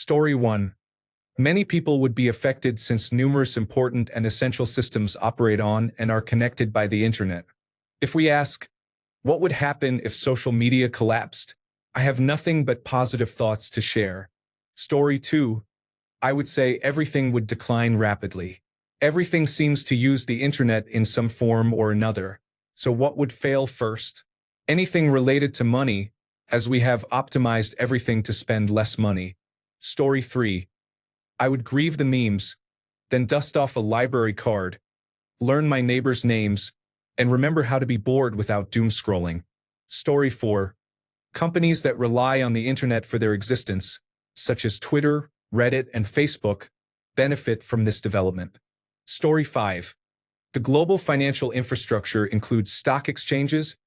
Story 1. Many people would be affected since numerous important and essential systems operate on and are connected by the internet. If we ask, what would happen if social media collapsed? I have nothing but positive thoughts to share. Story 2. I would say everything would decline rapidly. Everything seems to use the internet in some form or another. So what would fail first? Anything related to money, as we have optimized everything to spend less money. Story 3. I would grieve the memes, then dust off a library card, learn my neighbors' names, and remember how to be bored without doom scrolling. Story 4. Companies that rely on the internet for their existence, such as Twitter, Reddit, and Facebook, benefit from this development. Story 5. The global financial infrastructure includes stock exchanges,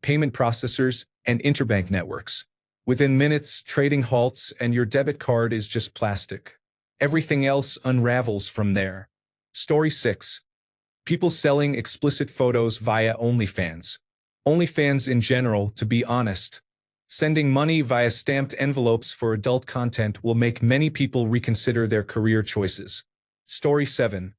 payment processors, and interbank networks. Within minutes, trading halts and your debit card is just plastic. Everything else unravels from there. Story 6. People selling explicit photos via OnlyFans. OnlyFans in general, to be honest. Sending money via stamped envelopes for adult content will make many people reconsider their career choices. Story 7.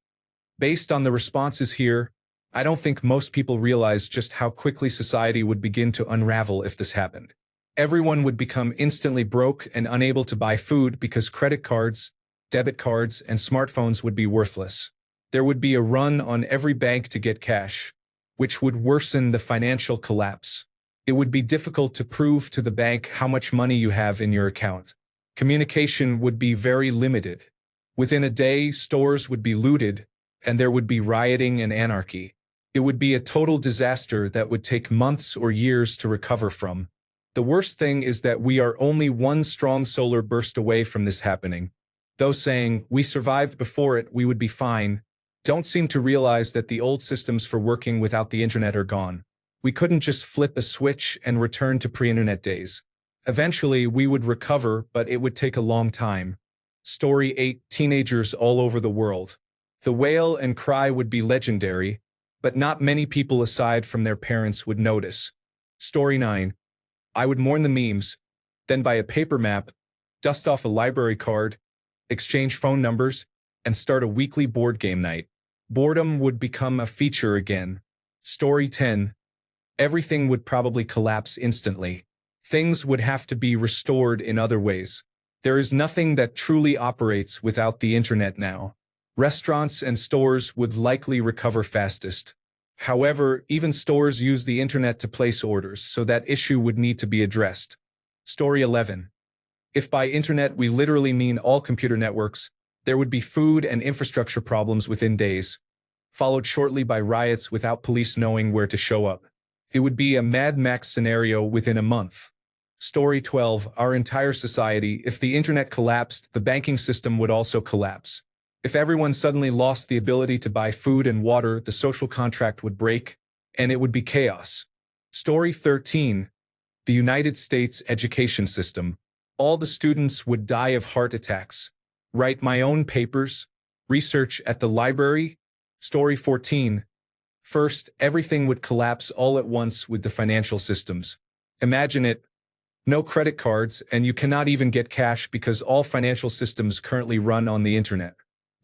Based on the responses here, I don't think most people realize just how quickly society would begin to unravel if this happened. Everyone would become instantly broke and unable to buy food because credit cards, debit cards, and smartphones would be worthless. There would be a run on every bank to get cash, which would worsen the financial collapse. It would be difficult to prove to the bank how much money you have in your account. Communication would be very limited. Within a day, stores would be looted, and there would be rioting and anarchy. It would be a total disaster that would take months or years to recover from. The worst thing is that we are only one strong solar burst away from this happening. Those saying, we survived before it, we would be fine, don't seem to realize that the old systems for working without the internet are gone. We couldn't just flip a switch and return to pre-internet days. Eventually, we would recover, but it would take a long time. Story 8. Teenagers all over the world. The wail and cry would be legendary, but not many people aside from their parents would notice. Story 9. I would mourn the memes, then buy a paper map, dust off a library card, exchange phone numbers, and start a weekly board game night. Boredom would become a feature again. Story 10. Everything would probably collapse instantly. Things would have to be restored in other ways. There is nothing that truly operates without the internet now. Restaurants and stores would likely recover fastest. However, even stores use the internet to place orders, so that issue would need to be addressed. Story 11. If by internet we literally mean all computer networks, there would be food and infrastructure problems within days, followed shortly by riots without police knowing where to show up. It would be a Mad Max scenario within a month. Story 12. Our entire society, if the internet collapsed, the banking system would also collapse. If everyone suddenly lost the ability to buy food and water, the social contract would break, and it would be chaos. Story 13. The United States education system. All the students would die of heart attacks. Write my own papers. Research at the library. Story 14. First, everything would collapse all at once with the financial systems. Imagine it. No credit cards, and you cannot even get cash because all financial systems currently run on the internet.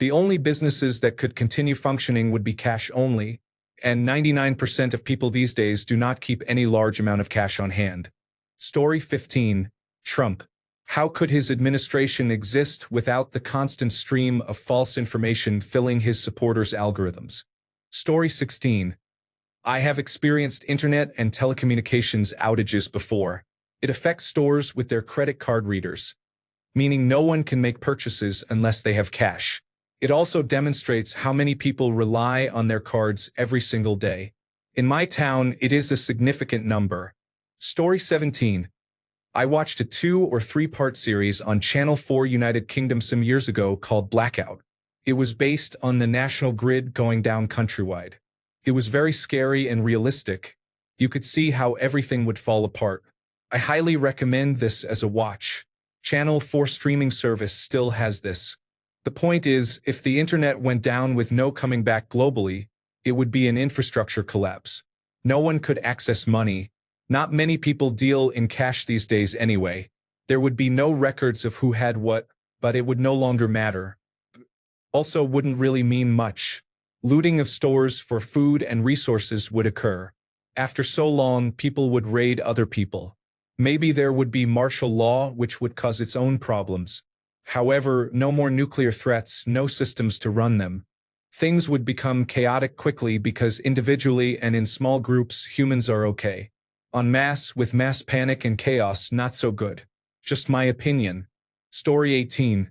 The only businesses that could continue functioning would be cash only, and 99% of people these days do not keep any large amount of cash on hand. Story 15. Trump. How could his administration exist without the constant stream of false information filling his supporters' algorithms? Story 16. I have experienced internet and telecommunications outages before. It affects stores with their credit card readers, meaning no one can make purchases unless they have cash. It also demonstrates how many people rely on their cards every single day. In my town, it is a significant number. Story 17. I watched a 2- or 3-part series on Channel 4 United Kingdom some years ago called Blackout. It was based on the national grid going down countrywide. It was very scary and realistic. You could see how everything would fall apart. I highly recommend this as a watch. Channel 4 streaming service still has this. The point is, if the internet went down with no coming back globally, it would be an infrastructure collapse. No one could access money. Not many people deal in cash these days anyway. There would be no records of who had what, but it would no longer matter. Also wouldn't really mean much. Looting of stores for food and resources would occur. After so long, people would raid other people. Maybe there would be martial law, which would cause its own problems. However, no more nuclear threats, no systems to run them. Things would become chaotic quickly because individually and in small groups, humans are okay. En masse, with mass panic and chaos, not so good. Just my opinion. Story 18.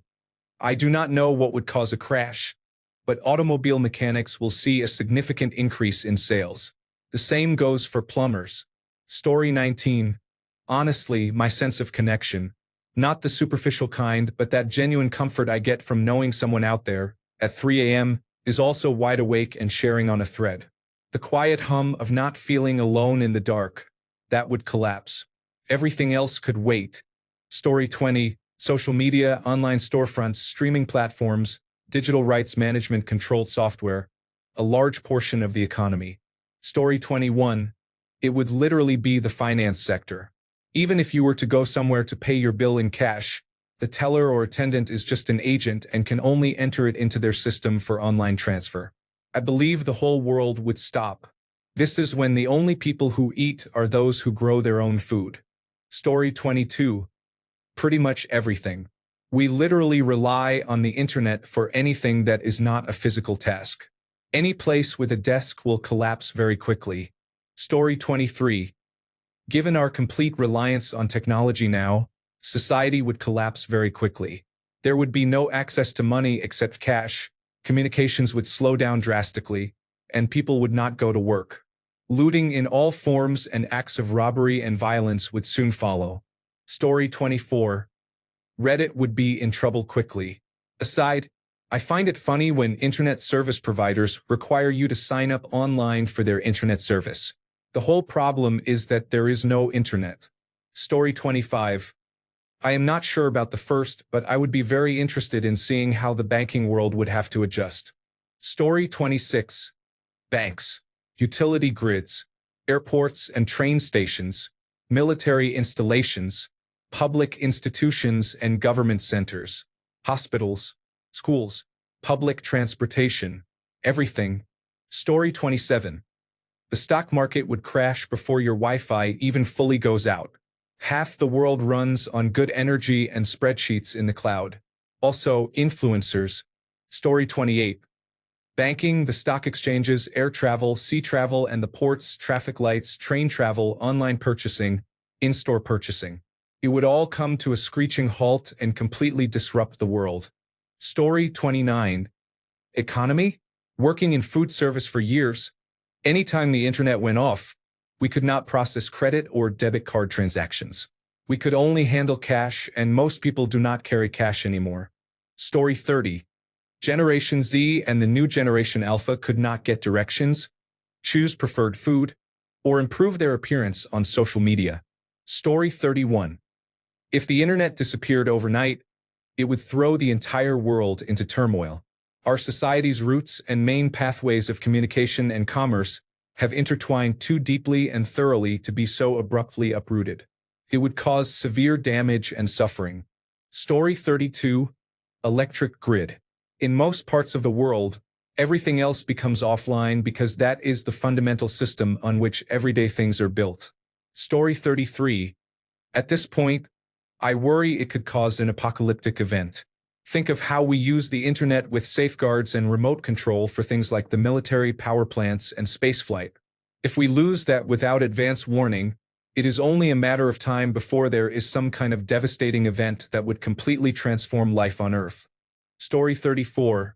I do not know what would cause a crash, but automobile mechanics will see a significant increase in sales. The same goes for plumbers. Story 19. Honestly, my sense of connection. Not the superficial kind, but that genuine comfort I get from knowing someone out there, at 3 a.m., is also wide awake and sharing on a thread. The quiet hum of not feeling alone in the dark. That would collapse. Everything else could wait. Story 20. Social media, online storefronts, streaming platforms, digital rights management controlled software. A large portion of the economy. Story 21. It would literally be the finance sector. Even if you were to go somewhere to pay your bill in cash, the teller or attendant is just an agent and can only enter it into their system for online transfer. I believe the whole world would stop. This is when the only people who eat are those who grow their own food. Story 22. Pretty much everything. We literally rely on the internet for anything that is not a physical task. Any place with a desk will collapse very quickly. Story 23. Given our complete reliance on technology now, society would collapse very quickly. There would be no access to money except cash, communications would slow down drastically, and people would not go to work. Looting in all forms and acts of robbery and violence would soon follow. Story 24. Reddit would be in trouble quickly. Aside, I find it funny when internet service providers require you to sign up online for their internet service. The whole problem is that there is no internet. Story 25. I am not sure about the first, but I would be very interested in seeing how the banking world would have to adjust. Story 26. Banks, utility grids, airports and train stations, military installations, public institutions and government centers, hospitals, schools, public transportation, everything. Story 27. The stock market would crash before your Wi-Fi even fully goes out. Half the world runs on good energy and spreadsheets in the cloud. Also, influencers. Story 28. Banking, the stock exchanges, air travel, sea travel and the ports, traffic lights, train travel, online purchasing, in-store purchasing. It would all come to a screeching halt and completely disrupt the world. Story 29. Economy? Working in food service for years, anytime the internet went off, we could not process credit or debit card transactions. We could only handle cash, and most people do not carry cash anymore. Story 30. Generation Z and the new Generation Alpha could not get directions, choose preferred food, or improve their appearance on social media. Story 31. If the internet disappeared overnight, it would throw the entire world into turmoil. Our society's roots and main pathways of communication and commerce have intertwined too deeply and thoroughly to be so abruptly uprooted. It would cause severe damage and suffering. Story 32. Electric grid. In most parts of the world, everything else becomes offline because that is the fundamental system on which everyday things are built. Story 33. At this point, I worry it could cause an apocalyptic event. Think of how we use the internet with safeguards and remote control for things like the military, power plants, and spaceflight. If we lose that without advance warning, it is only a matter of time before there is some kind of devastating event that would completely transform life on Earth. Story 34.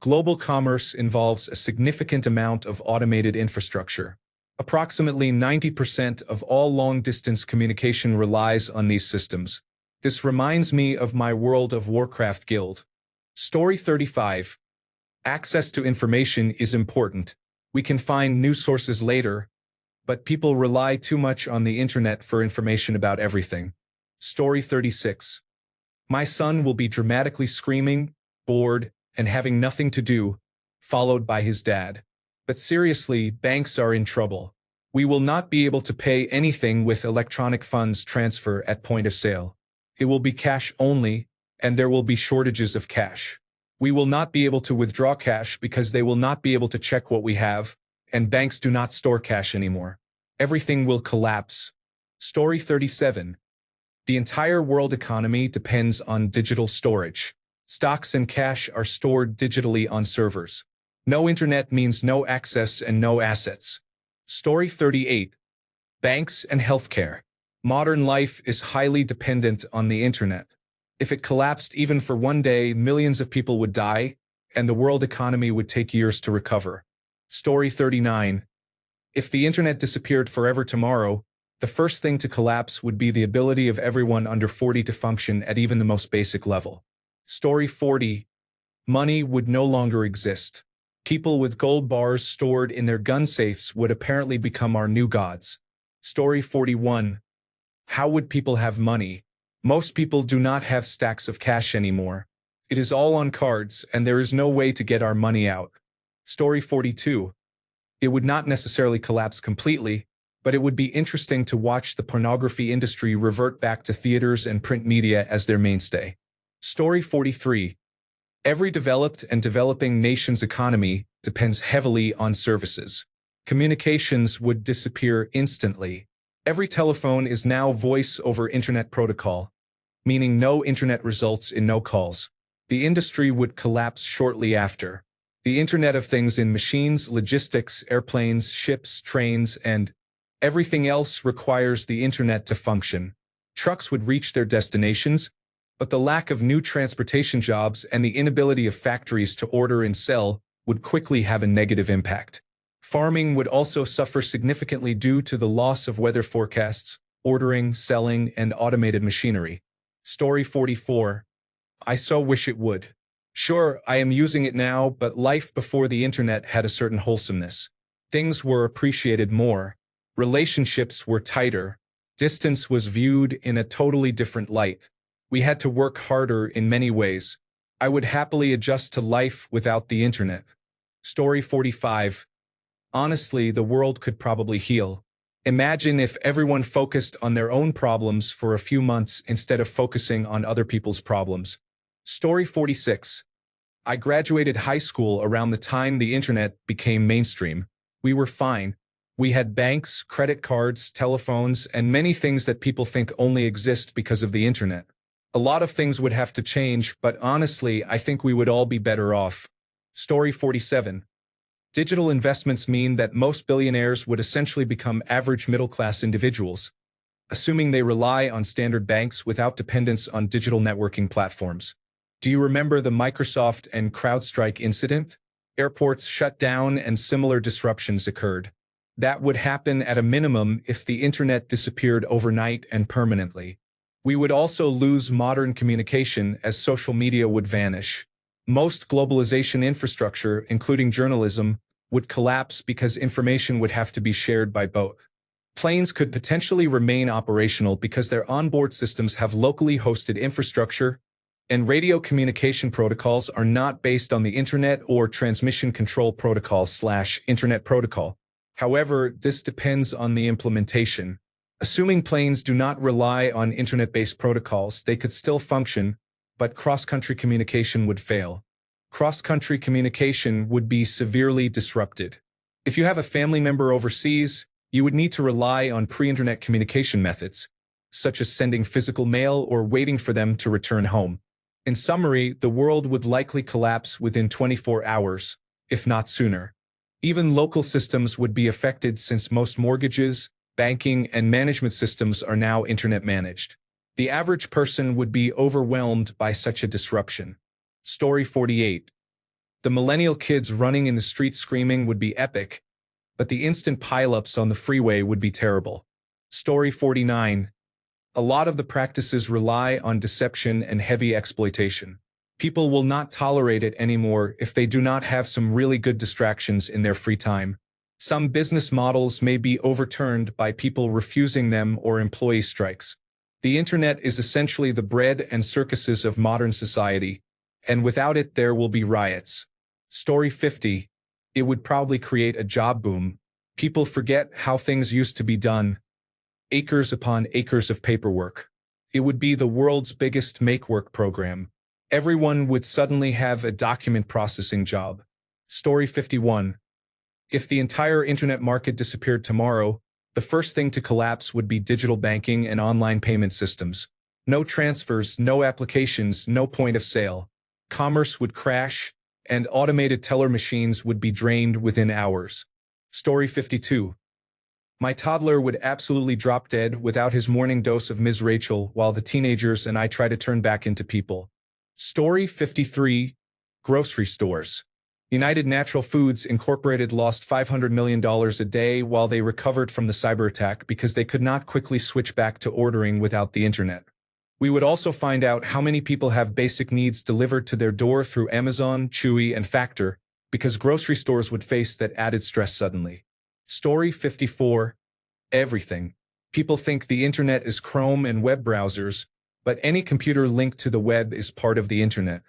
Global commerce involves a significant amount of automated infrastructure. Approximately 90% of all long-distance communication relies on these systems. This reminds me of my World of Warcraft guild. Story 35. Access to information is important. We can find news sources later, but people rely too much on the internet for information about everything. Story 36. My son will be dramatically screaming, bored, and having nothing to do, followed by his dad. But seriously, banks are in trouble. We will not be able to pay anything with electronic funds transfer at point of sale. It will be cash only, and there will be shortages of cash. We will not be able to withdraw cash because they will not be able to check what we have, and banks do not store cash anymore. Everything will collapse. Story 37. The entire world economy depends on digital storage. Stocks and cash are stored digitally on servers. No internet means no access and no assets. Story 38. Banks and healthcare. Modern life is highly dependent on the internet. If it collapsed even for one day, millions of people would die, and the world economy would take years to recover. Story 39. If the internet disappeared forever tomorrow, the first thing to collapse would be the ability of everyone under 40 to function at even the most basic level. Story 40. Money would no longer exist. People with gold bars stored in their gun safes would apparently become our new gods. Story 41. How would people have money? Most people do not have stacks of cash anymore. It is all on cards, and there is no way to get our money out. Story 42. It would not necessarily collapse completely, but it would be interesting to watch the pornography industry revert back to theaters and print media as their mainstay. Story 43. Every developed and developing nation's economy depends heavily on services. Communications would disappear instantly. Every telephone is now voice over internet protocol, meaning no internet results in no calls. The industry would collapse shortly after. The Internet of Things in machines, logistics, airplanes, ships, trains, and everything else requires the internet to function. Trucks would reach their destinations, but the lack of new transportation jobs and the inability of factories to order and sell would quickly have a negative impact. Farming would also suffer significantly due to the loss of weather forecasts, ordering, selling, and automated machinery. Story 44. I so wish it would. Sure, I am using it now, but life before the internet had a certain wholesomeness. Things were appreciated more. Relationships were tighter. Distance was viewed in a totally different light. We had to work harder in many ways. I would happily adjust to life without the internet. Story 45. Honestly, the world could probably heal. Imagine if everyone focused on their own problems for a few months instead of focusing on other people's problems. Story 46. I graduated high school around the time the internet became mainstream. We were fine. We had banks, credit cards, telephones, and many things that people think only exist because of the internet. A lot of things would have to change, but honestly, I think we would all be better off. Story 47. Digital investments mean that most billionaires would essentially become average middle-class individuals, assuming they rely on standard banks without dependence on digital networking platforms. Do you remember the Microsoft and CrowdStrike incident? Airports shut down and similar disruptions occurred. That would happen at a minimum if the internet disappeared overnight and permanently. We would also lose modern communication as social media would vanish. Most globalization infrastructure, including journalism, would collapse because information would have to be shared by boat. Planes could potentially remain operational because their onboard systems have locally hosted infrastructure, and radio communication protocols are not based on the Internet or Transmission Control Protocol/Internet Protocol. However, this depends on the implementation. Assuming planes do not rely on Internet-based protocols, they could still function, but cross-country communication would fail. Cross-country communication would be severely disrupted. If you have a family member overseas, you would need to rely on pre-internet communication methods, such as sending physical mail or waiting for them to return home. In summary, the world would likely collapse within 24 hours, if not sooner. Even local systems would be affected since most mortgages, banking, and management systems are now internet managed. The average person would be overwhelmed by such a disruption. Story 48. The millennial kids running in the street screaming would be epic, but the instant pileups on the freeway would be terrible. Story 49. A lot of the practices rely on deception and heavy exploitation. People will not tolerate it anymore if they do not have some really good distractions in their free time. Some business models may be overturned by people refusing them or employee strikes. The internet is essentially the bread and circuses of modern society, and without it there will be riots. Story 50. It would probably create a job boom. People forget how things used to be done. Acres upon acres of paperwork. It would be the world's biggest make-work program. Everyone would suddenly have a document processing job. Story 51. If the entire internet market disappeared tomorrow, the first thing to collapse would be digital banking and online payment systems. No transfers, no applications, no point of sale. Commerce would crash, and automated teller machines would be drained within hours. Story 52. My toddler would absolutely drop dead without his morning dose of Ms. Rachel while the teenagers and I try to turn back into people. Story 53. Grocery stores. United Natural Foods Incorporated lost $500 million a day while they recovered from the cyber attack because they could not quickly switch back to ordering without the internet. We would also find out how many people have basic needs delivered to their door through Amazon, Chewy, and Factor, because grocery stores would face that added stress suddenly. Story 54. Everything. People think the internet is Chrome and web browsers, but any computer linked to the web is part of the internet.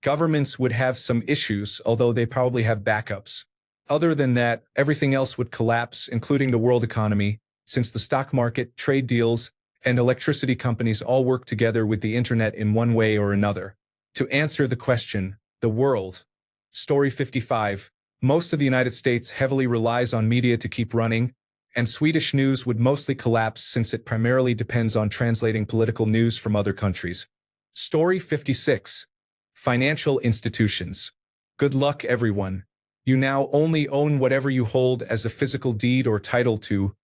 Governments would have some issues, although they probably have backups. Other than that, everything else would collapse, including the world economy, since the stock market, trade deals, and electricity companies all work together with the internet in one way or another. To answer the question, the world. Story 55. Most of the United States heavily relies on media to keep running, and Swedish news would mostly collapse since it primarily depends on translating political news from other countries. Story 56. Financial institutions. Good luck, everyone. You now only own whatever you hold as a physical deed or title to,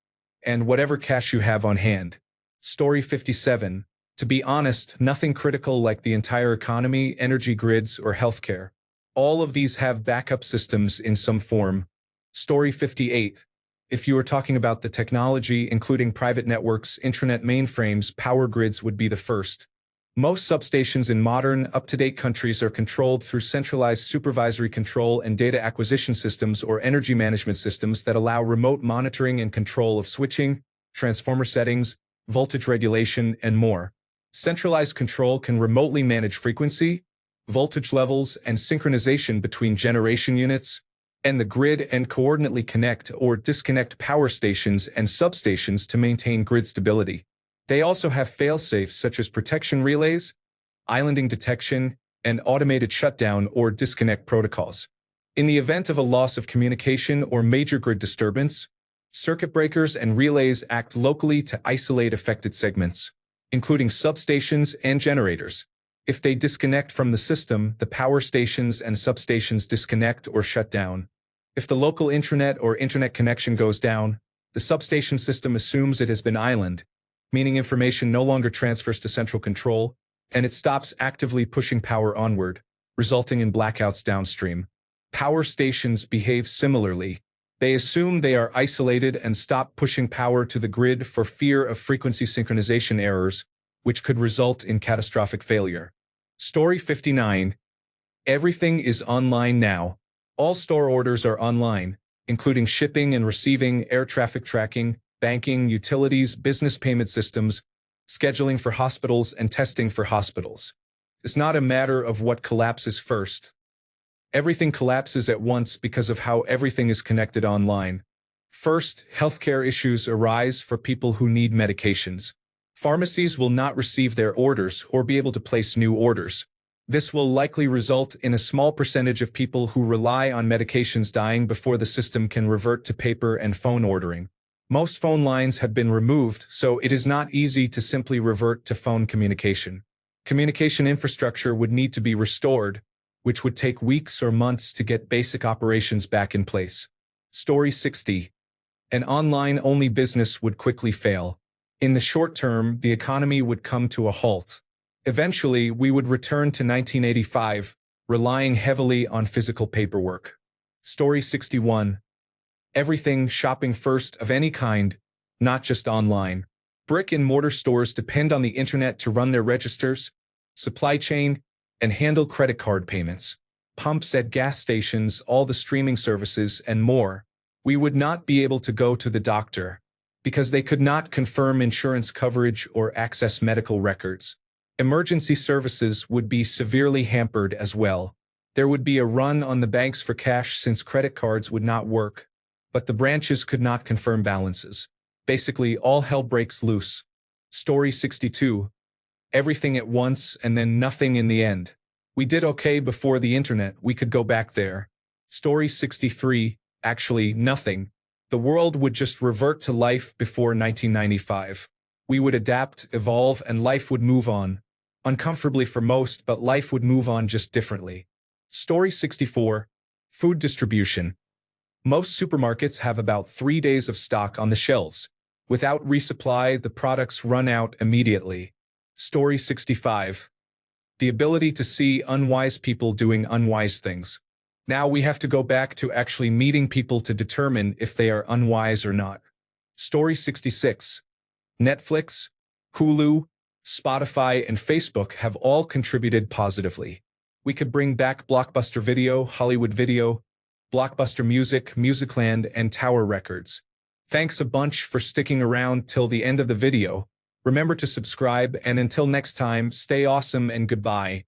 and whatever cash you have on hand. Story 57. To be honest, nothing critical like the entire economy, energy grids, or healthcare. All of these have backup systems in some form. Story 58. If you are talking about the technology, including private networks, intranet mainframes, power grids would be the first. Most substations in modern, up-to-date countries are controlled through centralized supervisory control and data acquisition systems or energy management systems that allow remote monitoring and control of switching, transformer settings, voltage regulation, and more. Centralized control can remotely manage frequency, voltage levels, and synchronization between generation units, and the grid, and coordinately connect or disconnect power stations and substations to maintain grid stability. They also have fail-safes such as protection relays, islanding detection, and automated shutdown or disconnect protocols. In the event of a loss of communication or major grid disturbance, circuit breakers and relays act locally to isolate affected segments, including substations and generators. If they disconnect from the system, the power stations and substations disconnect or shut down. If the local intranet or internet connection goes down, the substation system assumes it has been islanded, meaning information no longer transfers to central control, and it stops actively pushing power onward, resulting in blackouts downstream. Power stations behave similarly. They assume they are isolated and stop pushing power to the grid for fear of frequency synchronization errors, which could result in catastrophic failure. Story 59. Everything is online now. All store orders are online, including shipping and receiving, air traffic tracking, banking, utilities, business payment systems, scheduling for hospitals, and testing for hospitals. It's not a matter of what collapses first. Everything collapses at once because of how everything is connected online. First, healthcare issues arise for people who need medications. Pharmacies will not receive their orders or be able to place new orders. This will likely result in a small percentage of people who rely on medications dying before the system can revert to paper and phone ordering. Most phone lines have been removed, so it is not easy to simply revert to phone communication. Communication infrastructure would need to be restored, which would take weeks or months to get basic operations back in place. Story 60. An online-only business would quickly fail. In the short term, the economy would come to a halt. Eventually, we would return to 1985, relying heavily on physical paperwork. Story 61. Everything shopping first of any kind, not just online. Brick-and-mortar stores depend on the internet to run their registers, supply chain, and handle credit card payments. Pumps at gas stations, all the streaming services, and more. We would not be able to go to the doctor because they could not confirm insurance coverage or access medical records. Emergency services would be severely hampered as well. There would be a run on the banks for cash since credit cards would not work, but the branches could not confirm balances. Basically, all hell breaks loose. Story 62. Everything at once and then nothing in the end. We did okay before the internet, we could go back there. Story 63, actually, nothing. The world would just revert to life before 1995. We would adapt, evolve, and life would move on. Uncomfortably for most, but life would move on just differently. Story 64, food distribution. Most supermarkets have about 3 days of stock on the shelves. Without resupply, the products run out immediately. Story 65. The ability to see unwise people doing unwise things. Now we have to go back to actually meeting people to determine if they are unwise or not. Story 66. Netflix, Hulu, Spotify, and Facebook have all contributed positively. We could bring back Blockbuster Video, Hollywood Video, Blockbuster Music, Musicland, and Tower Records. Thanks a bunch for sticking around till the end of the video. Remember to subscribe, and until next time, stay awesome and goodbye.